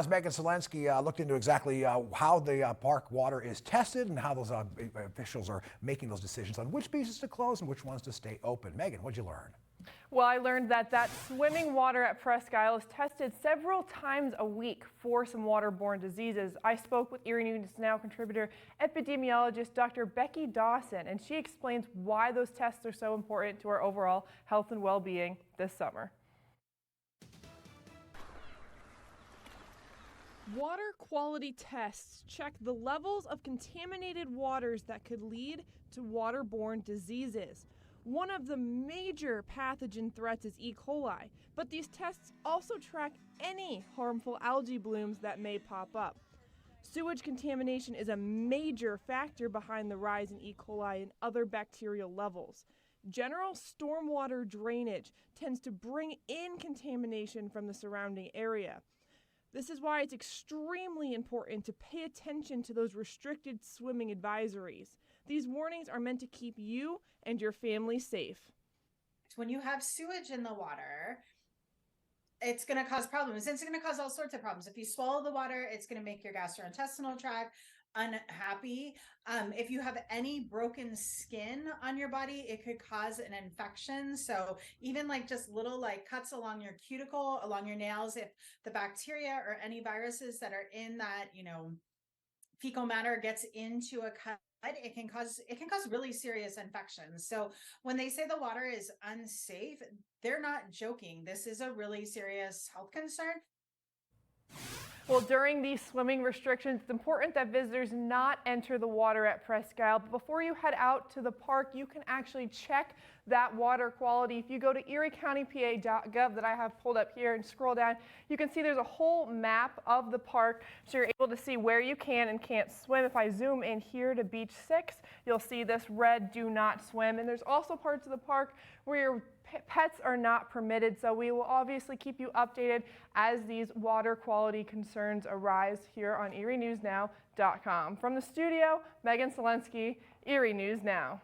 Megan Selensky looked into exactly how the park water is tested and how those officials are making those decisions on which beaches to close and which ones to stay open. Megan, what'd you learn? Well, I learned that swimming water at Presque is tested several times a week for some waterborne diseases. I spoke with Erie News Now contributor epidemiologist Dr. Becky Dawson, and she explains why those tests are so important to our overall health and well-being this summer. Water quality tests check the levels of contaminated waters that could lead to waterborne diseases. One of the major pathogen threats is E. coli, but these tests also track any harmful algae blooms that may pop up. Sewage contamination is a major factor behind the rise in E. coli and other bacterial levels. General stormwater drainage tends to bring in contamination from the surrounding area. This is why it's extremely important to pay attention to those restricted swimming advisories. These warnings are meant to keep you and your family safe. When you have sewage in the water, it's going to cause problems. It's going to cause all sorts of problems. If you swallow the water, it's going to make your gastrointestinal tract unhappy. If you have any broken skin on your body, it could cause an infection. So even like just little like cuts along your cuticle, along your nails, if the bacteria or any viruses that are in that, fecal matter gets into a cut, it can cause really serious infections. So when they say the water is unsafe, they're not joking. This is a really serious health concern. Well, during these swimming restrictions, it's important that visitors not enter the water at Presque. But before you head out to the park, you can actually check that water quality. If you go to eriecountypa.gov that I have pulled up here and scroll down, you can see there's a whole map of the park, so you're able to see where you can and can't swim. If I zoom in here to Beach 6, you'll see this red do not swim. And there's also parts of the park where your pets are not permitted, so we will obviously keep you updated as these water quality concerns arise here on erienewsnow.com. From the studio, Megan Selensky, Erie News Now.